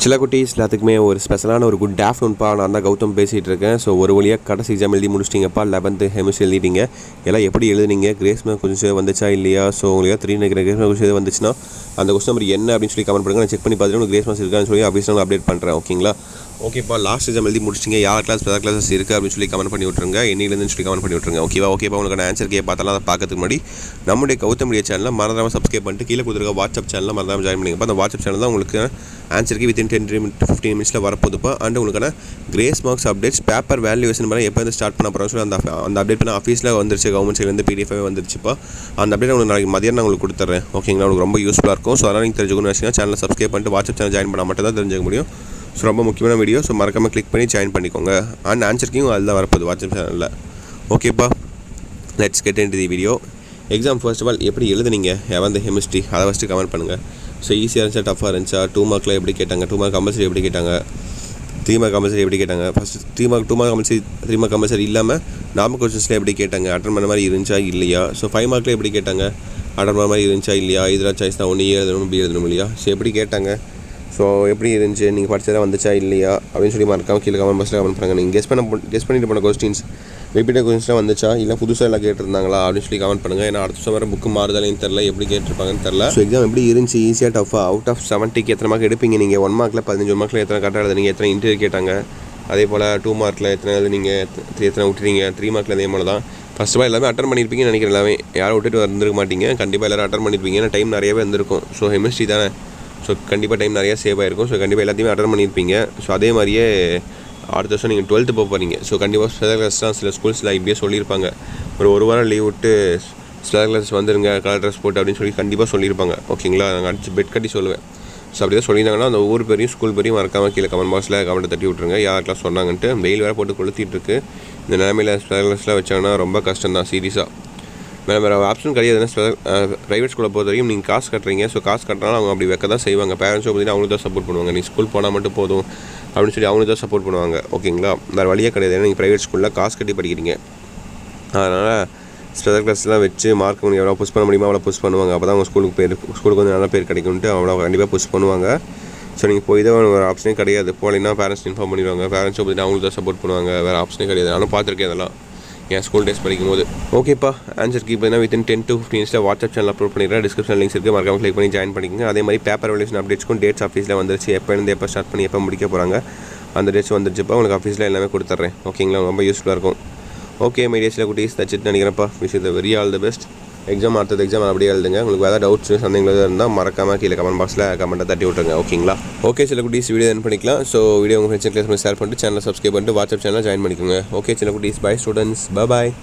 சில குட்டீஸ் எல்லாத்துக்குமே ஒரு ஸ்பெஷலான ஒரு குட் ஆஃப்டர்நூன்ப்பா. நான் தான் கௌதம் பேசிகிட்டு இருக்கேன். ஸோ ஒரு வழியாக கடைசி எக்ஸாம் எழுதி முடிச்சிட்டிங்கப்பா. 11th chemistry எழுதிட்டீங்க. எல்லாம் எப்படி எழுதுனீங்க? கிரேஸ் மார்க் கொஞ்சம் வந்துச்சா இல்லையா? ஸோ உங்களுக்கு 3 நினைக்கிற கிரேஸ் மார்க் கொஞ்சம் வந்துச்சுன்னா அந்த கொஸ்டின் நம்பர் என்ன அப்படின்னு சொல்லி கமெண்ட் பண்ணுங்கள். நான் செக் பண்ணி பார்த்துட்டு உங்களுக்கு கிரேஸ் மார்க்ஸ் இருக்கான்னு சொல்லி ஆஃபீஸில் அப்டேட் பண்ணுறேன். ஓகேங்களா? ஓகேப்பா. லாஸ்ட் எக்ஸாம் எழுதி முடிச்சிட்டிங்க. யார் ஸ்பெஷல் கிளாஸஸ் இருக்குது அப்படின்னு சொல்லி கமெண்ட் பண்ணி விட்ருங்க. என்னிலேருந்து சொல்லி கமெண்ட் பண்ணி விட்ருங்க. ஓகேப்பா. உங்களுக்கு ஆன்சர் பார்த்தாலும் அதை பார்க்கறதுக்கு முன்னாடி நம்முடைய கௌதம் மீடியா சேனலில் மறந்துடாமல் சப்ஸ்கிரைப் பண்ணிட்டு கீழே கொடுத்துருக்க வாட்ஸ்அப் சேனலில் மறந்துடாமல் ஜாயின் பண்ணிங்கப்பா. அந்த வாட்ஸ்அப் சேனல் தான் உங்களுக்கு ஆன்சருக்கு வித்தின் 10 to 15 மினிட்ஸில் வரப்போதுப்பா. அண்ட் உங்களுக்கான grace marks updates paper valuation மாதிரி எப்போ வந்து ஸ்டார்ட் பண்ண போகிறோம் சொல்லி அந்த அப்டேட் பண்ண ஆஃபீஸில் வந்துருச்சு. கவர்மெண்ட் சைட்லேருந்து பிடிஎஃப் வந்துருச்சுப்பா. அந்த அப்டேட் உங்களுக்கு நாளைக்கு மதியம் நான் உங்களுக்கு கொடுத்துட்றேன். ஓகேங்களா? உங்களுக்கு ரொம்ப யூஸ்ஃபுல்லாக இருக்கும். ஸோ அதனால் நீங்கள் தெரிஞ்சுக்கணும்னு வச்சுக்கோங்க. சேனலை சப்ஸ்கிரைப் பண்ணிட்டு வாட்ஸ்அப் சேனல் ஜாயின் பண்ணால் மட்டும் தான் தெரிஞ்சுக்க முடியும். ஸோ ரொம்ப முக்கியமான வீடியோ. ஸோ மறக்காமல் கிளிக் பண்ணி ஜாயின் பண்ணிக்கோங்க. அண்ட் ஆன்சருக்கும் அதில் தான் வரப்போகுது வாட்ஸ்அப் சேனலில். ஓகேப்பா. Let's get into the video. Exam first of all எப்படி எழுதுனீங்க? எவன் கெமிஸ்ட்ரி அதை ஃபஸ்ட்டு கமெண்ட் பண்ணுங்கள். ஸோ ஈஸியாக இருந்துச்சா டஃபாக இருந்துச்சா? 2 மார்க்கில் எப்படி கேட்டாங்க? 2 மார்க் கம்பல்சரி எப்படி கேட்டாங்க? 3 மார்க் கம்பல்சரி எப்படி கேட்டாங்க? First 2 mark compulsory 3 mark compulsory இல்லாமல் நார்மல் கொஸ்டின்ஸில் எப்படி கேட்டாங்க? அட்டன் பண்ண மாதிரி இருந்துச்சா இல்லையா? ஸோ 5 மார்க்கில் எப்படி கேட்டாங்க? அட்டன் பண்ண மாதிரி இருந்துச்சா இல்லையா? இதில் சாய்ஸ் தான் ஒன்று எழுதணும் பி எழுதணும் இல்லையா? ஸோ எப்படி கேட்டாங்க? ஸோ எப்படி இருந்துச்சு? நீங்கள் படித்ததாக வந்துச்சா இல்லையா அப்படின்னு சொல்லி மறக்காமல் கீழே கமெண்ட் பாக்ஸில் கமெண்ட் பண்ணுங்கள். நீங்கள் கெஸ் பண்ணிட்டு போன கொஸ்டின்ஸ் ரிப்பீட்டட் கொஸ்டின்ஸ்லாம் வந்துச்சா இல்லை புதுசாக எல்லாம் கேட்டிருந்தாங்களா அப்படின்னு சொல்லி கமெண்ட் பண்ணுங்கள். ஏன்னா அடுத்த வருஷம் புக்கு மாறுதலையும் தெரில, எப்படி கேட்டிருப்பாங்கன்னு தெரில. ஸோ எக்ஸாம் எப்படி இருந்துச்சு? ஈஸியாக டஃபாக? அவுட் ஆஃப் 70க்கு எத்தனை மார்க் எடுப்பீங்க நீங்கள்? 1 மார்க்கில் 15 மார்க்கில் எத்தனை கரெக்டாக எழுதுனீங்க? எத்தனை இன்டர்வியூ கேட்டாங்க? அதே போல் 2 மார்க்கில் எத்தனை எழுதுனீங்க? எத்தனை விட்டுறீங்க? 3 மார்க்கில் அதே மாதிரி தான். ஃபஸ்ட் ஆஃப் ஆல் எல்லாமே அட்டன் பண்ணியிருப்பீங்கன்னு நினைக்கிறேன். எல்லாமே யாரும் விட்டுட்டு வந்துருக்க மாட்டீங்க. கண்டிப்பாக எல்லோரும் அட்டன் பண்ணியிருப்பீங்க. ஏன்னா டைம் நிறையவே வந்திருக்கும். ஸோ கெமிஸ்ட்ரி தானே. ஸோ கண்டிப்பாக டைம் நிறையா சேவ் ஆகிருக்கும். ஸோ கண்டிப்பாக எல்லாத்தையுமே அட்டன் பண்ணியிருப்பீங்க. ஸோ அதே மாதிரியே அடுத்த வருஷம் நீங்கள் 12th போக போகிறீங்க. ஸோ கண்டிப்பாக ஸ்பெஷல் கிளாஸ்லாம் சில ஸ்கூல்ஸில் இப்படியே சொல்லியிருப்பாங்க. ஒரு வாரம் லீவ் விட்டு ஸ்பெஷல் கிளாஸ் வந்துருங்க கலர் ட்ரெஸ் போட்டு அப்படின்னு சொல்லி கண்டிப்பாக சொல்லியிருப்பாங்க. ஓகேங்களா? நாங்கள் அடிச்சு பெட் கட்டி சொல்லுவேன். ஸோ அப்படி தான் சொல்லியிருந்தாங்கன்னா அந்த ஊர் பேரையும் ஸ்கூல் பேரையும் மறக்காமல் கீழே கமெண்ட் பாக்ஸில் கமெண்ட்டை தட்டி விட்ருங்க. யாருக்கெல்லாம் சொன்னாங்கன்ட்டு. வெயில் வேறு போட்டு கொளுத்திட்டு இருக்கு. இந்த நிலைமையில் ஸ்பெஷல் கிளாஸ்லாம் வச்சாங்கன்னா ரொம்ப கஷ்டம் தான் சீரியஸாக. வேறு ஆப்ஷன் கிடையாது. ப்ரைவேட் ஸ்கூலை பொறுத்த வரைக்கும் நீங்கள் காசு கட்டுறீங்க. ஸோ காசு கட்டினாலும் அவங்க அப்படி வைக்க தான் செய்வாங்க. பேரண்ட்ஸும் பார்த்தீங்கன்னா அவங்களுக்கு தான் சப்போர்ட் பண்ணுவாங்க. நீ ஸ்கூல் போனால் மட்டும் போதும் அப்படின்னு சொல்லி அவங்களுக்கு தான் சப்போர்ட் பண்ணுவாங்க. ஓகேங்களா? வேறு வழியே கிடையாது. ஏன்னா நீங்கள் ப்ரைவேட் ஸ்கூலில் காசு கட்டி படிக்கிறீங்க. அதனால் ஸ்பெஷல் கிளாஸ்லாம் வச்சு மார்க் உங்களுக்கு எவ்வளோ புஷ் பண்ண முடியுமோ அவ்வளோ புஷ் பண்ணுவாங்க. அப்போ தான் அவங்க ஸ்கூலுக்கு வந்து நல்ல பேர் கிடைக்கும்ட்டு அவ்வளோ கண்டிப்பாக புஷ் பண்ணுவாங்க. ஸோ நீங்கள் போய் தான் ஒரு ஆப்ஷனே கிடையாது. போகலைன்னா பேரண்ட்ஸ் இன்ஃபார்ம் பண்ணிடுவாங்க. பேரண்ட்ஸும் பார்த்தீங்கன்னா அவங்களுக்கு தான் சப்போர்ட் பண்ணுவாங்க. வேறு ஆப்ஷனே கிடையாது. நானும் பார்த்துருக்கேன் அதெல்லாம் என் ஸ்கூல் டேஸ் படிக்கும்போது. ஓகேப்பா. ஆன்சர் பார்த்தீங்கன்னா வித்தின் 10 to 15 மினிட்ஸில் வாட்ஸ்அப் சேனல் அப்லோட் பண்ணிடுறேன். டிஸ்கிரிப்ஷன் லிங்க்ஸ் இருக்குது. மறக்காமல் கிளிக் பண்ணி ஜாயின் பண்ணிக்கோங்க. அதே மாதிரி பேப்பர் வேல்யூஷன் அப்டேட்ஸ்க்கும் டேட்ஸ் ஆஃபீஸில் வந்துருச்சு. எப்போ ஸ்டார்ட் பண்ணி எப்போ முடிக்க போகிறாங்க அந்த டேட்ஸ் வந்துருச்சுப்பா. உங்களுக்கு ஆஃபீஸில் எல்லாமே கொடுத்துட்றேன். ஓகேங்களா? ரொம்ப யூஸ்ஃபுல்லாக இருக்கும். ஓகே மீடியாஸில் குட்டீஸ் தச்சிட்டு நினைக்கிறேன்ப்பா. Wish the very all the best. Exam அடுத்தது எக்ஸாம் அப்படியே எழுதுங்க. உங்களுக்கு வேறு டவுட்ஸ் சந்தேகங்கள் எதாவது இருந்தால் மறக்காமல் கீழே கமெண்ட் பாக்ஸில் கமெண்ட்டை தட்டி விட்ருங்க. ஓகேங்களா? ஓகே சில குட்டீஸ் வீடியோ என் பண்ணிக்கலாம். ஸோ வீடியோ உங்கள் ஃப்ரெண்ட்ஸ் கிளாஸ் ஷேர் பண்ணிட்டு சேனலை சப்ஸ்கிரைப் பண்ணிட்டு வாட்ஸ்அப் சேனலில் ஜாயின் பண்ணிக்கோங்க. ஓகே சில குட்டீஸ். Bye students. பாய்.